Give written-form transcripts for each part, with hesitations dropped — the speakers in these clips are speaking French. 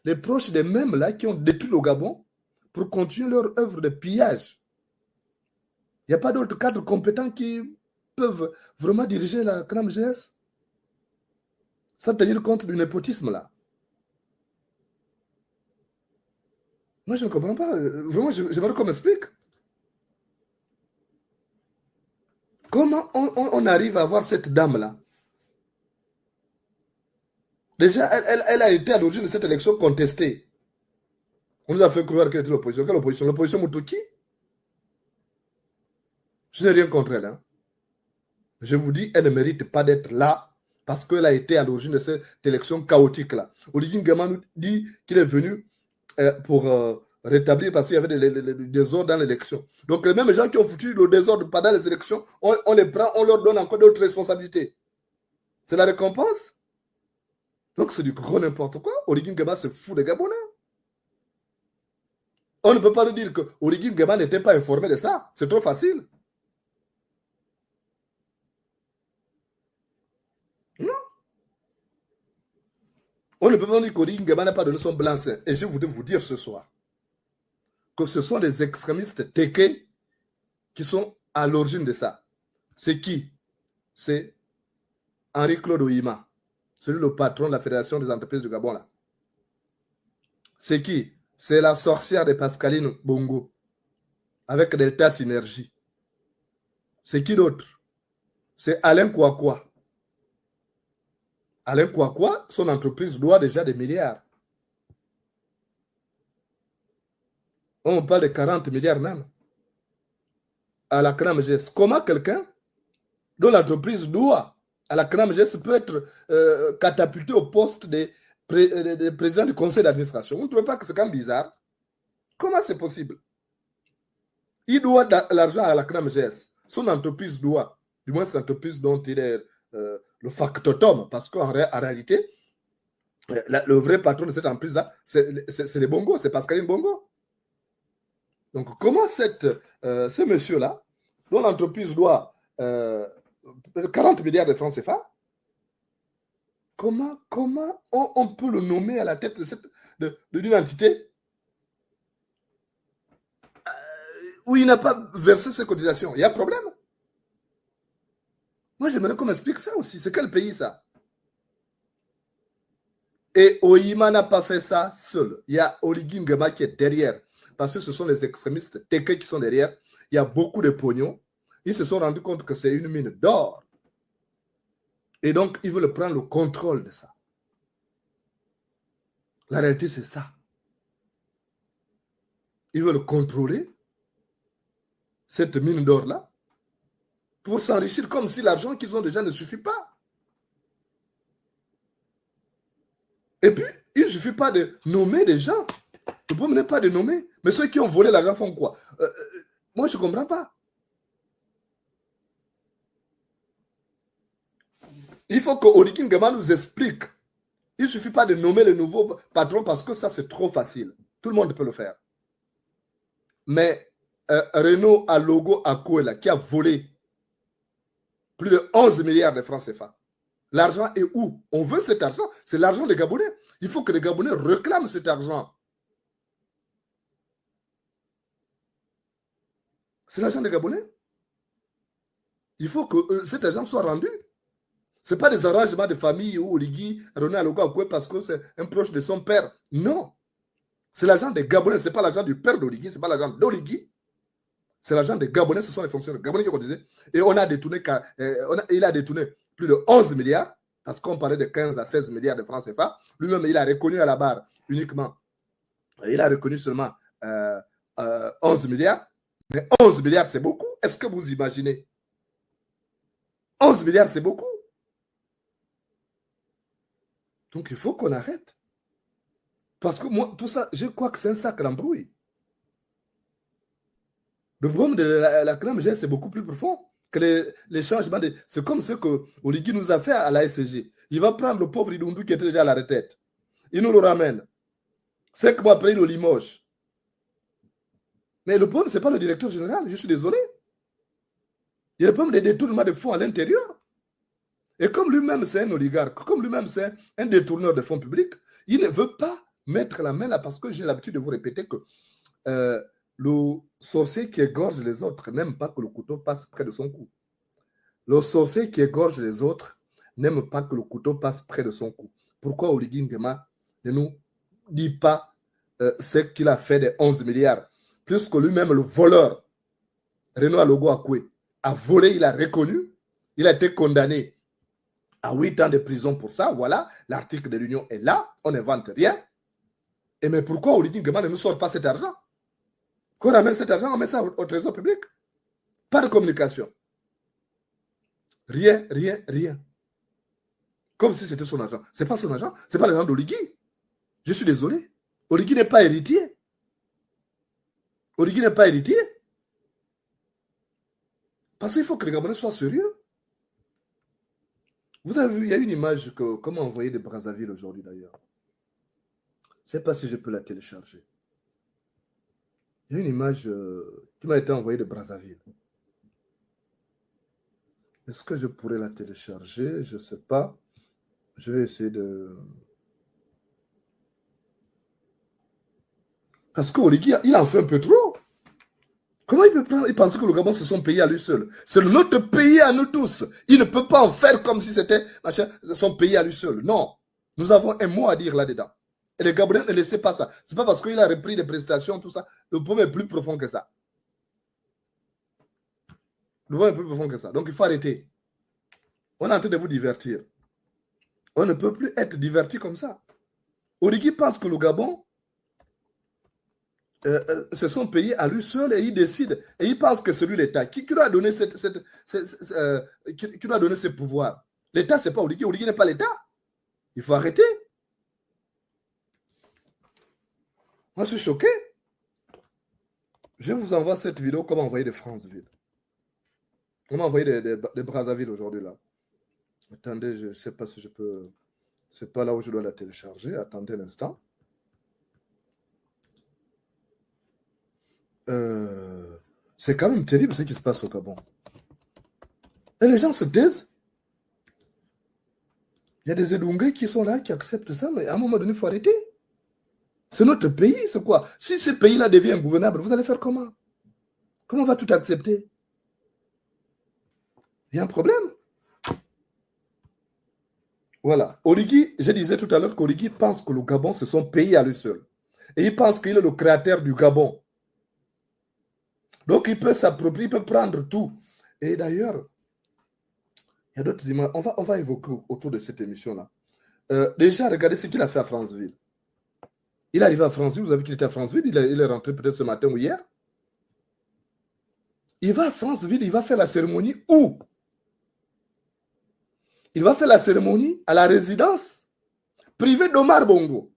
les proches des mêmes là qui ont détruit le Gabon pour continuer leur œuvre de pillage. Il n'y a pas d'autres cadres compétents qui peuvent vraiment diriger la CNAMGS sans tenir compte du népotisme là. Moi, je ne comprends pas. Vraiment, j'aimerais qu'on m'explique. Comment on arrive à voir cette dame-là? Déjà, elle a été à l'origine de cette élection contestée. On nous a fait croire qu'elle était l'opposition. Quelle opposition? L'opposition Moutouki? Je n'ai rien contre elle. Hein. Je vous dis, elle ne mérite pas d'être là parce qu'elle a été à l'origine de cette élection chaotique-là. Oligui Nguema nous dit qu'il est venu pour rétablir parce qu'il y avait des désordres dans l'élection. Donc les mêmes gens qui ont foutu le désordre pendant les élections, on les prend, on leur donne encore d'autres responsabilités. C'est la récompense. Donc c'est du gros n'importe quoi. Oligui Nguema se fout des Gabonais. On ne peut pas nous dire que Oligui Nguema n'était pas informé de ça. C'est trop facile. Non. On ne peut pas dire qu'Oligui Nguema n'a pas donné son blanc-seing. Et je voudrais vous dire ce soir que ce sont les extrémistes tékés qui sont à l'origine de ça. C'est qui? C'est Henri-Claude Ohima, celui le patron de la Fédération des entreprises du Gabon. Là. C'est qui? C'est la sorcière de Pascaline Bongo, avec Delta Synergie. C'est qui d'autre? C'est Alain Kouakoua. Alain Kouakoua, son entreprise doit déjà des milliards. On parle de 40 milliards même. À la CNAMGS. Comment quelqu'un dont l'entreprise doit à la CNAMGS peut être catapulté au poste de président du conseil d'administration? Vous ne trouvez pas que c'est quand même bizarre? Comment c'est possible? Il doit l'argent à la CNAMGS. Son entreprise doit, du moins c'est l'entreprise dont il est le factotum, parce qu'en réalité, le vrai patron de cette entreprise-là, c'est les Bongo, c'est Pascaline Bongo. Donc, comment ce monsieur-là, dont l'entreprise doit 40 milliards de francs CFA, comment on peut le nommer à la tête d'une entité où il n'a pas versé ses cotisations? Il y a un problème. Moi, j'aimerais qu'on m'explique ça aussi. C'est quel pays, ça? Et Ohima n'a pas fait ça seul. Il y a Oligui Nguema qui est derrière. Parce que ce sont les extrémistes tékés qui sont derrière. Il y a beaucoup de pognon. Ils se sont rendus compte que c'est une mine d'or. Et donc, ils veulent prendre le contrôle de ça. La réalité, c'est ça. Ils veulent contrôler cette mine d'or-là pour s'enrichir comme si l'argent qu'ils ont déjà ne suffit pas. Et puis, il ne suffit pas de nommer des gens. Le problème n'est pas de nommer. Mais ceux qui ont volé l'argent font quoi? Moi, je ne comprends pas. Il faut que Oligui Nguema nous explique. Il ne suffit pas de nommer le nouveau patron parce que ça, c'est trop facile. Tout le monde peut le faire. Mais Renault Alogo Akoela, qui a volé plus de 11 milliards de francs CFA, l'argent est où? On veut cet argent. C'est l'argent des Gabonais. Il faut que les Gabonais réclament cet argent. C'est l'argent des Gabonais. Il faut que cet argent soit rendu. Ce n'est pas des arrangements de famille où Oligui Renault Alogo Akoela parce que c'est un proche de son père. Non. C'est l'argent des Gabonais. Ce n'est pas l'argent du père d'Oligui. Ce n'est pas l'argent d'Oligui. C'est l'argent des Gabonais. Ce sont les fonctionnaires Gabonais qui ont cotisé. Et on a détourné, il a détourné plus de 11 milliards, parce qu'on parlait de 15 à 16 milliards de francs CFA. Lui-même, il a reconnu à la barre uniquement. Il a reconnu seulement 11 milliards. Mais 11 milliards, c'est beaucoup. Est-ce que vous imaginez? 11 milliards, c'est beaucoup. Donc, il faut qu'on arrête. Parce que moi, tout ça, je crois que c'est un sac d'embrouille. Le problème de la CNAMGS, c'est beaucoup plus profond que les changements. C'est comme ce que Oligui nous a fait à la SCG. Il va prendre le pauvre Idundu qui était déjà à la retraite. Il nous le ramène. 5 mois après, il le limoge. Mais le problème, ce n'est pas le directeur général. Je suis désolé. Il y a le problème des détournements de fonds à l'intérieur. Et comme lui-même, c'est un oligarque, comme lui-même, c'est un détourneur de fonds publics, il ne veut pas mettre la main là parce que j'ai l'habitude de vous répéter que le sorcier qui égorge les autres n'aime pas que le couteau passe près de son cou. Le sorcier qui égorge les autres n'aime pas que le couteau passe près de son cou. Pourquoi Oligui Nguema ne nous dit pas ce qu'il a fait des 11 milliards? Puisque lui-même, le voleur, Renaud Alogo Akoué, a volé, il a reconnu, il a été condamné à 8 ans de prison pour ça. Voilà, l'article de l'Union est là, on n'invente rien. Et mais pourquoi Oligui Nguema ne nous sort pas cet argent? Qu'on ramène cet argent, on met ça au trésor public. Pas de communication. Rien, rien, rien. Comme si c'était son argent. C'est pas son argent, c'est pas l'argent d'Oligui. Je suis désolé. Oligui n'est pas héritier. Oligui n'est pas héritier. Parce qu'il faut que les Gabonais soient sérieux. Vous avez vu, il y a une image qu'on m'a envoyée de Brazzaville aujourd'hui d'ailleurs. Je ne sais pas si je peux la télécharger. Il y a une image qui m'a été envoyée de Brazzaville. Est-ce que je pourrais la télécharger? Je ne sais pas. Je vais essayer de... Parce qu'Oligui, il en fait un peu trop. Comment il peut prendre? Il pense que le Gabon, c'est son pays à lui seul. C'est notre pays à nous tous. Il ne peut pas en faire comme si c'était son pays à lui seul. Non. Nous avons un mot à dire là-dedans. Et les Gabonais ne laissez pas ça. Ce n'est pas parce qu'il a repris des prestations, tout ça. Le problème est plus profond que ça. Le problème est plus profond que ça. Donc il faut arrêter. On est en train de vous divertir. On ne peut plus être diverti comme ça. Oligui pense que le Gabon, c'est son pays à lui seul et il décide. Et il pense que c'est lui l'État. Qui lui a donné qui lui a donné ce pouvoir? L'État, ce n'est pas Oligui. Oligui n'est pas l'État. Il faut arrêter. Moi, je suis choqué. Je vous envoie cette vidéo comme envoyé de Franceville. On m'a envoyé de Brazzaville aujourd'hui là. Attendez, je ne sais pas si je peux... C'est pas là où je dois la télécharger. Attendez un instant. C'est quand même terrible ce qui se passe au Gabon. Et les gens se taisent. Il y a des Edungais qui sont là, qui acceptent ça, mais à un moment donné, il faut arrêter. C'est notre pays, c'est quoi? Si ce pays-là devient ingouvernable, vous allez faire comment? Comment on va tout accepter? Il y a un problème. Voilà. Oligui, je disais tout à l'heure qu'Oligui pense que le Gabon, c'est son pays à lui seul. Et il pense qu'il est le créateur du Gabon. Donc, il peut s'approprier, il peut prendre tout. Et d'ailleurs, il y a d'autres images. On va évoquer autour de cette émission-là. Déjà, regardez ce qu'il a fait à Franceville. Il est arrivé à Franceville, vous avez vu qu'il était à Franceville, il est rentré peut-être ce matin ou hier. Il va à Franceville, il va faire la cérémonie où? Il va faire la cérémonie à la résidence privée d'Omar Bongo.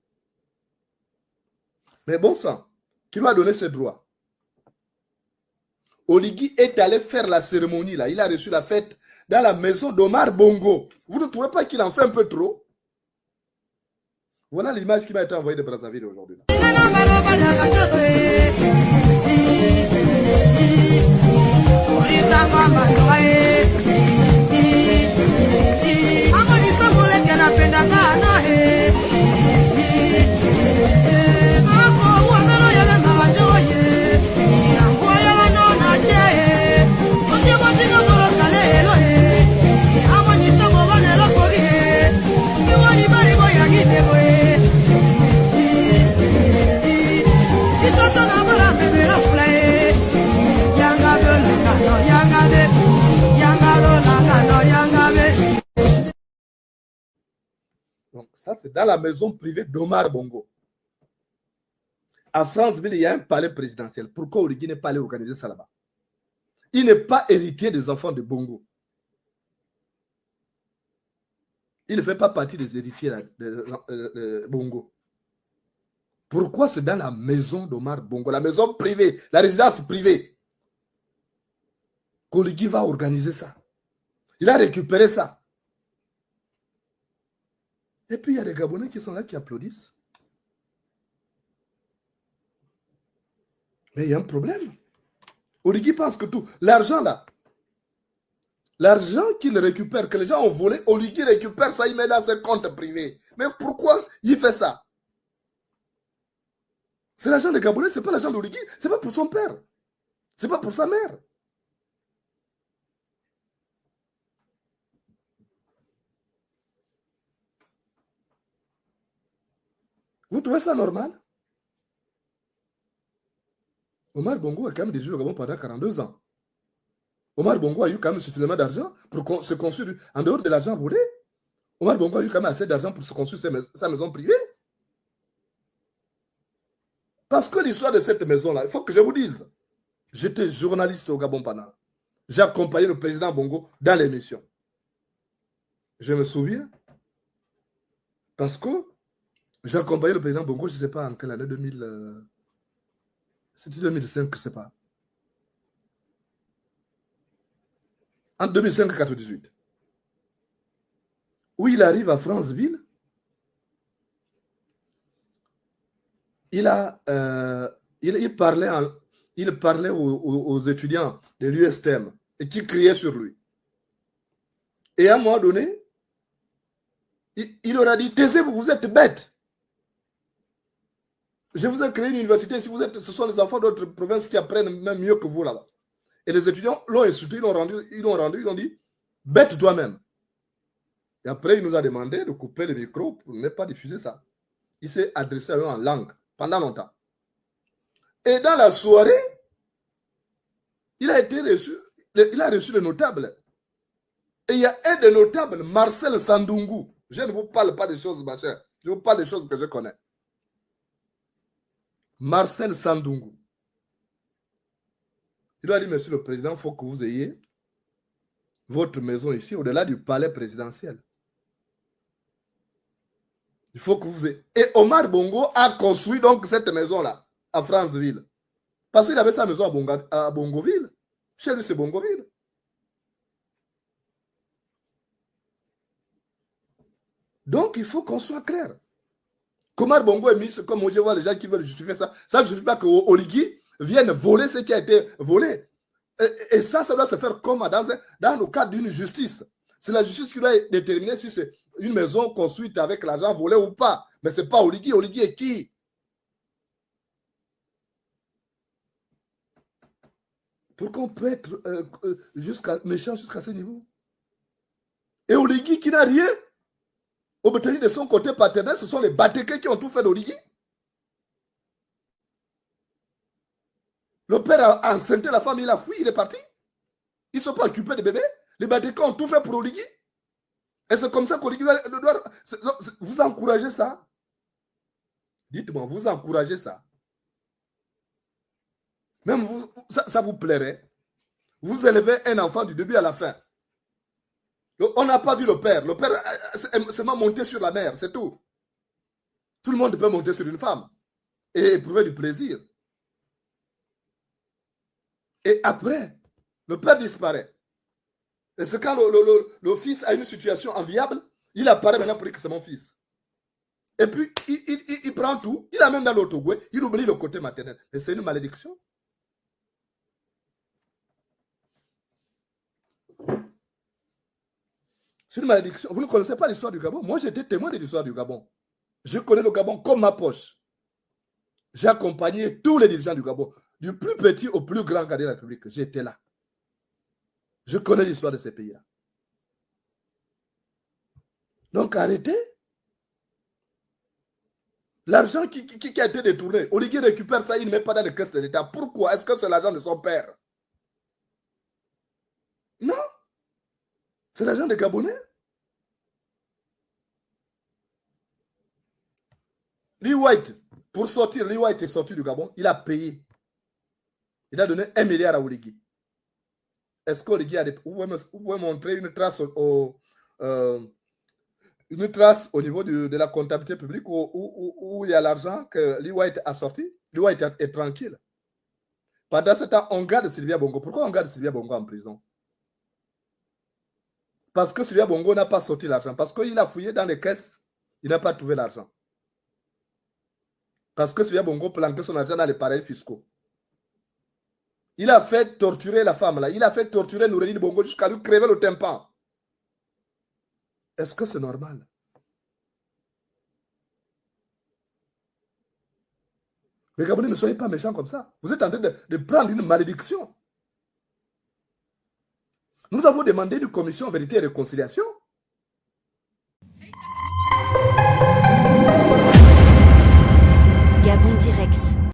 Mais bon sang, qui lui a donné ce droit? Oligui est allé faire la cérémonie là. Il a reçu la fête dans la maison d'Omar Bongo. Vous ne trouvez pas qu'il en fait un peu trop? Voilà l'image qui m'a été envoyée de Brazzaville aujourd'hui. Donc ça, c'est dans la maison privée d'Omar Bongo. À Franceville, il y a un palais présidentiel. Pourquoi Oligui n'est pas allé organiser ça là-bas? Il n'est pas héritier des enfants de Bongo. Il ne fait pas partie des héritiers de Bongo. Pourquoi c'est dans la maison d'Omar Bongo, la maison privée, la résidence privée, qu'Oligui va organiser ça? Il a récupéré ça. Et puis il y a des Gabonais qui sont là, qui applaudissent. Mais il y a un problème. Oligui pense que tout, l'argent là, l'argent qu'il récupère, que les gens ont volé, Oligui récupère ça, il met dans ses comptes privés. Mais pourquoi il fait ça? C'est l'argent des Gabonais, c'est pas l'argent d'Oligui, c'est pas pour son père. C'est pas pour sa mère. Vous trouvez ça normal? Omar Bongo a quand même dirigé le Gabon pendant 42 ans. Omar Bongo a eu quand même suffisamment d'argent pour se construire, en dehors de l'argent volé. Omar Bongo a eu quand même assez d'argent pour se construire sa maison privée. Parce que l'histoire de cette maison-là, il faut que je vous dise, j'étais journaliste au Gabon pendant. J'ai accompagné le président Bongo dans l'émission. Je me souviens, parce que j'ai accompagné le président Bongo, je ne sais pas en quelle année, 2000, c'était 2005, je ne sais pas. En 2005-98. Où il arrive à Franceville, il parlait aux étudiants de l'USTM et qui criaient sur lui. Et à un moment donné, il leur a dit, taisez-vous, vous êtes bêtes. Je vous ai créé une université, si vous êtes, ce sont les enfants d'autres provinces qui apprennent même mieux que vous là-bas. Et les étudiants l'ont insulté, ils l'ont dit, bête toi-même. Et après, il nous a demandé de couper le micro pour ne pas diffuser ça. Il s'est adressé à eux en langue pendant longtemps. Et dans la soirée, il a reçu le notable. Et il y a un des notables, Marcel Sandungu. Je ne vous parle pas des choses, ma chère. Je vous parle des choses que je connais. Marcel Sandungu. Il lui a dit, monsieur le président, il faut que vous ayez votre maison ici, au-delà du palais présidentiel. Il faut que vous ayez... Et Omar Bongo a construit donc cette maison-là, à Franceville. Parce qu'il avait sa maison à Bongoville. Chez lui, c'est Bongoville. Donc, il faut qu'on soit clair. Omar Bongo est mis, comme je vois les gens qui veulent justifier ça. Ça ne justifie pas que Oligui vienne voler ce qui a été volé. Et ça doit se faire comme dans le cadre d'une justice. C'est la justice qui doit déterminer si c'est une maison construite avec l'argent volé ou pas. Mais ce n'est pas Oligui. Oligui est qui? Pourquoi on peut être méchant jusqu'à ce niveau? Et Oligui qui n'a rien obtenu de son côté paternel, ce sont les Batékés qui ont tout fait d'Oligui. Le père a enceinté la femme, il a fui, il est parti. Ils ne sont pas occupés des bébés. Les Batékés ont tout fait pour Oligui. Et c'est comme ça qu'Oligui doit... Vous encouragez ça? Dites-moi, vous encouragez ça? Même vous, ça vous plairait? Vous élevez un enfant du début à la fin. On n'a pas vu le père. Le père est seulement monté sur la mère, c'est tout. Tout le monde peut monter sur une femme et éprouver du plaisir. Et après, le père disparaît. Et c'est quand le fils a une situation enviable, il apparaît maintenant pour dire que c'est mon fils. Et puis, il prend tout, il amène dans l'autogoué, il oublie le côté maternel. Et c'est une malédiction. C'est une malédiction. Vous ne connaissez pas l'histoire du Gabon? Moi, j'étais témoin de l'histoire du Gabon. Je connais le Gabon comme ma poche. J'ai accompagné tous les dirigeants du Gabon, du plus petit au plus grand gardien de la République. J'étais là. Je connais l'histoire de ces pays-là. Donc, arrêtez. L'argent qui a été détourné, Oligui récupère ça, il ne met pas dans les caisses de l'État. Pourquoi? Est-ce que c'est l'argent de son père? Non. C'est l'argent des Gabonais. Lee White, pour sortir, Lee White est sorti du Gabon, il a payé. Il a donné 1 milliard à Oligui. Est-ce qu'Oligui a des... Vous pouvez montrer une trace au niveau de la comptabilité publique où il y a l'argent que Lee White a sorti? Lee White est tranquille. Pendant ce temps, on garde Sylvia Bongo. Pourquoi on garde Sylvia Bongo en prison? Parce que Sylvia Bongo n'a pas sorti l'argent. Parce qu'il a fouillé dans les caisses, il n'a pas trouvé l'argent. Parce que Sylvia Bongo planquait son argent dans les paradis fiscaux. Il a fait torturer la femme là. Il a fait torturer Noureddine Bongo jusqu'à lui crever le tympan. Est-ce que c'est normal? Mais Gabonais, ne soyez pas méchants comme ça. Vous êtes en train de prendre une malédiction. Nous avons demandé une commission vérité et réconciliation.